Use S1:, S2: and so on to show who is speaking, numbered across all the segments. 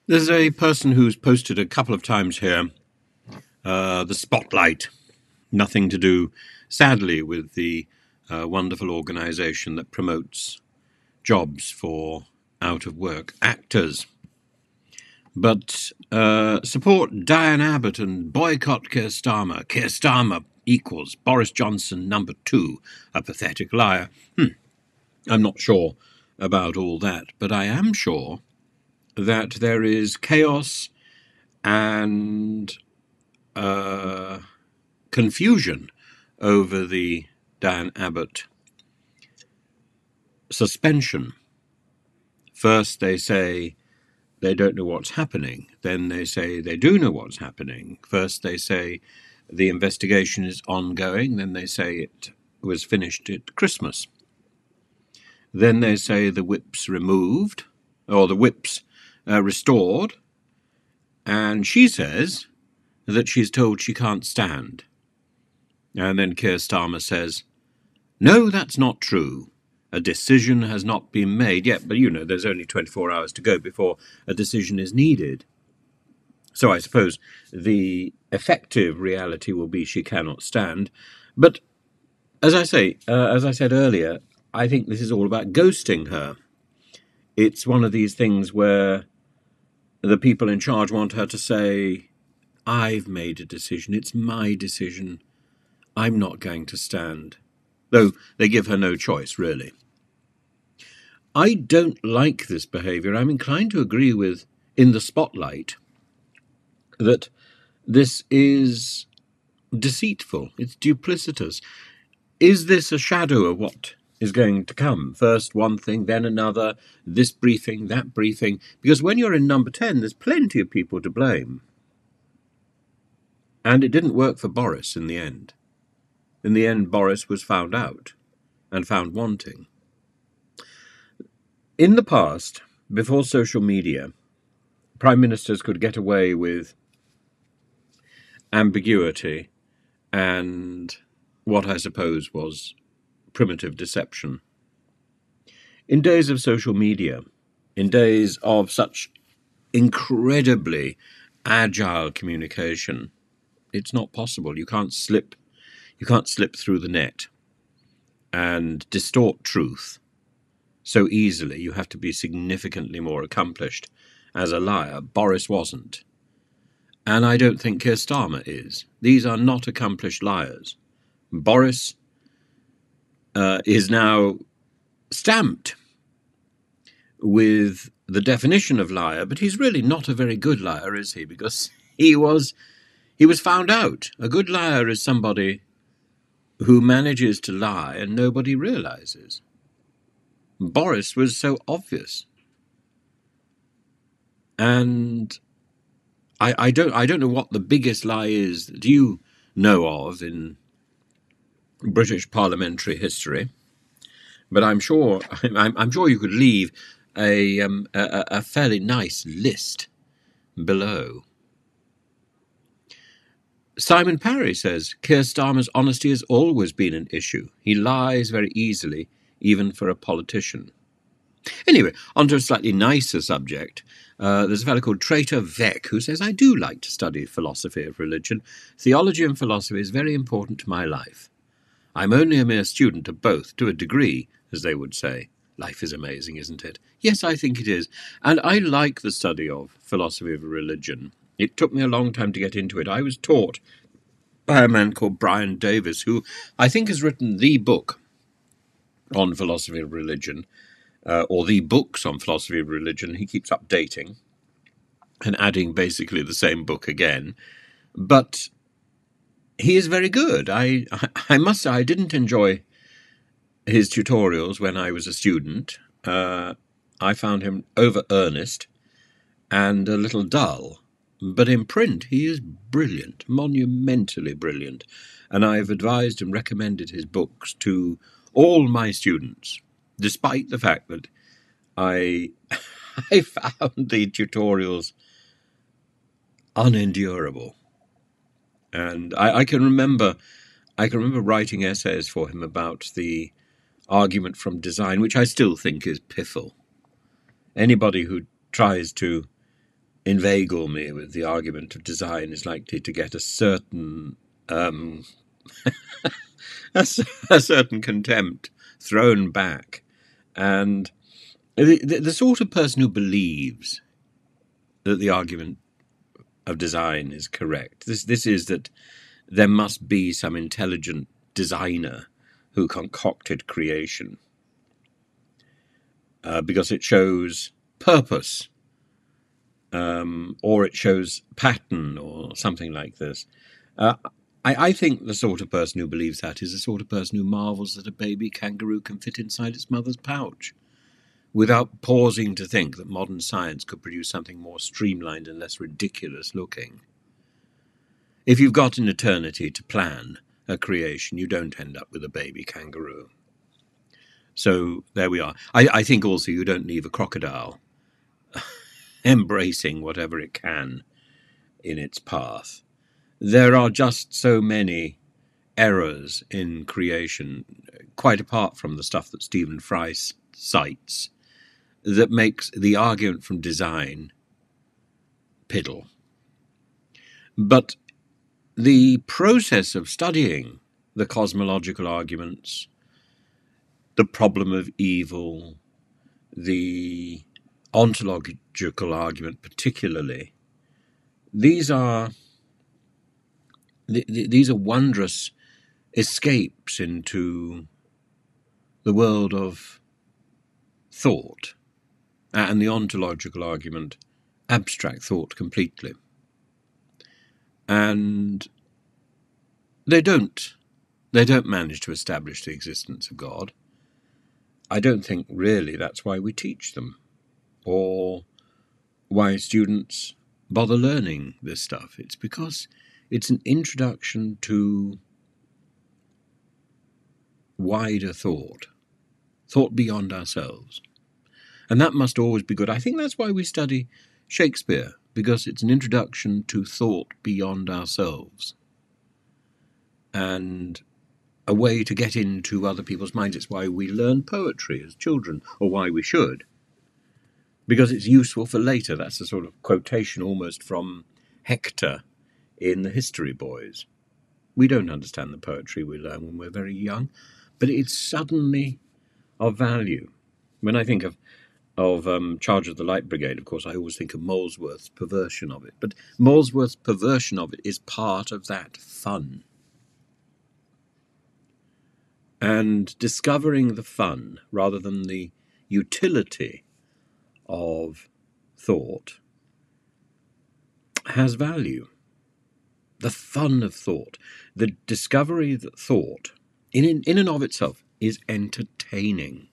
S1: There's a person who's posted a couple of times here, the spotlight, nothing to do, sadly, with the wonderful organisation that promotes jobs for out-of-work actors. But support Diane Abbott and boycott Keir Starmer. Keir Starmer equals Boris Johnson #2, a pathetic liar. I'm not sure about all that, but I am sure that there is chaos and confusion over the Diane Abbott suspension. First they say they don't know what's happening. Then they say they do know what's happening. First they say the investigation is ongoing. Then they say it was finished at Christmas. Then they say the whip's removed, or the whip's restored. And she says that she's told she can't stand. And then Keir Starmer says, no, that's not true. A decision has not been made yet, but there's only 24 hours to go before a decision is needed. So I suppose the effective reality will be she cannot stand. But as I said earlier, I think this is all about ghosting her. It's one of these things where the people in charge want her to say, I've made a decision, it's my decision, I'm not going to stand. Though they give her no choice, really. I don't like this behaviour. I'm inclined to agree with, in the spotlight, that this is deceitful, it's duplicitous. Is this a shadow of what is going to come? First one thing, then another, this briefing, that briefing. Because when you're in number 10, there's plenty of people to blame. And it didn't work for Boris in the end. In the end, Boris was found out and found wanting. In the past, before social media, prime ministers could get away with ambiguity and what I suppose was primitive deception. In days of social media, in days of such incredibly agile communication, it's not possible. You can't slip through the net and distort truth so easily. You have to be significantly more accomplished as a liar. Boris wasn't. And I don't think Keir Starmer is. These are not accomplished liars. Boris is now stamped with the definition of liar, but he's really not a very good liar, is he? Because he was found out. A good liar is somebody who manages to lie and nobody realizes. Boris was so obvious. And I don't know what the biggest lie is that you know of in British parliamentary history, but I'm sure you could leave a fairly nice list below. Simon Parry says, Keir Starmer's honesty has always been an issue. He lies very easily, even for a politician. Anyway, on to a slightly nicer subject. There's a fellow called Traitor Vec who says, I do like to study philosophy of religion. Theology and philosophy is very important to my life. I'm only a mere student of both, to a degree, as they would say. Life is amazing, isn't it? Yes, I think it is. And I like the study of philosophy of religion. It took me a long time to get into it. I was taught by a man called Brian Davis, who I think has written the book on philosophy of religion, or the books on philosophy of religion. He keeps updating and adding basically the same book again. But he is very good. I must say I didn't enjoy his tutorials when I was a student. I found him over-earnest and a little dull. But in print, he is brilliant, monumentally brilliant. And I've advised and recommended his books to all my students, despite the fact that I found the tutorials unendurable. And I can remember writing essays for him about the argument from design, which I still think is piffle. Anybody who tries to inveigle me with the argument of design is likely to get a certain a certain contempt thrown back. And the sort of person who believes that the argument of design is correct, this is that there must be some intelligent designer who concocted creation because it shows purpose, or it shows pattern, or something like this. I think the sort of person who believes that is the sort of person who marvels that a baby kangaroo can fit inside its mother's pouch, without pausing to think that modern science could produce something more streamlined and less ridiculous looking. If you've got an eternity to plan a creation, you don't end up with a baby kangaroo. So there we are. I think also you don't leave a crocodile embracing whatever it can in its path. There are just so many errors in creation, quite apart from the stuff that Stephen Fry cites, that makes the argument from design piddle. But the process of studying the cosmological arguments, the problem of evil, the ontological argument particularly, these are wondrous escapes into the world of thought, and the ontological argument, abstract thought completely. And they don't manage to establish the existence of God. I don't think really that's why we teach them, or why students bother learning this stuff. It's because it's an introduction to wider thought beyond ourselves. And that must always be good. I think that's why we study Shakespeare, because it's an introduction to thought beyond ourselves, and a way to get into other people's minds. It's why we learn poetry as children, or why we should, because it's useful for later. That's a sort of quotation almost from Hector in the History Boys. We don't understand the poetry we learn when we're very young, but it's suddenly of value. When I think of Charge of the Light Brigade, of course, I always think of Molesworth's perversion of it. But Molesworth's perversion of it is part of that fun. And discovering the fun rather than the utility of thought has value. The fun of thought, the discovery that thought, in and of itself, is entertaining.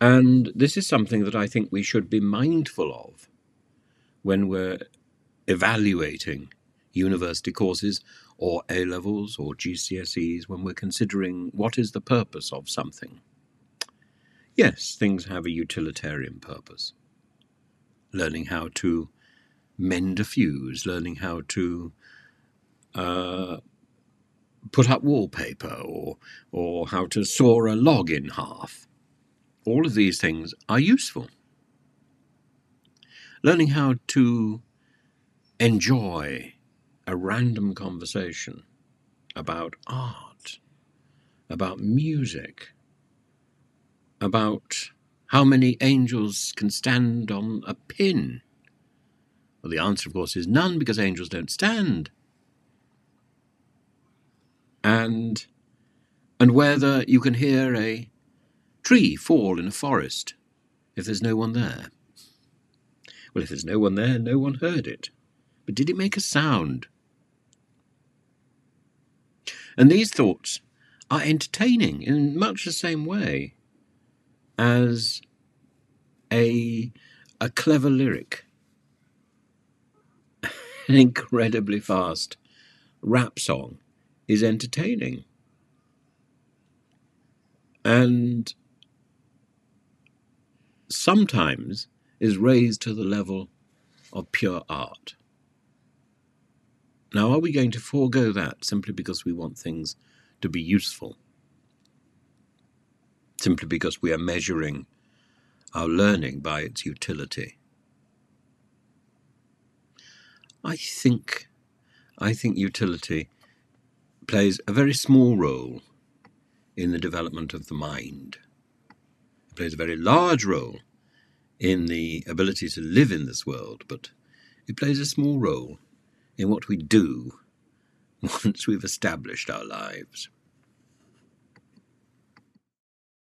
S1: And this is something that I think we should be mindful of when we're evaluating university courses, or A-levels, or GCSEs, when we're considering what is the purpose of something. Yes, things have a utilitarian purpose. Learning how to mend a fuse, learning how to put up wallpaper, or how to saw a log in half. All of these things are useful. Learning how to enjoy a random conversation about art, about music, about how many angels can stand on a pin. Well, the answer, of course, is none, because angels don't stand. And whether you can hear a tree fall in a forest if there's no one there. Well, if there's no one there, no one heard it. But did it make a sound? And these thoughts are entertaining in much the same way as a clever lyric, an incredibly fast rap song is entertaining. And sometimes is raised to the level of pure art. Now, are we going to forego that simply because we want things to be useful? Simply because we are measuring our learning by its utility? I think utility plays a very small role in the development of the mind. It plays a very large role in the ability to live in this world, but it plays a small role in what we do once we've established our lives.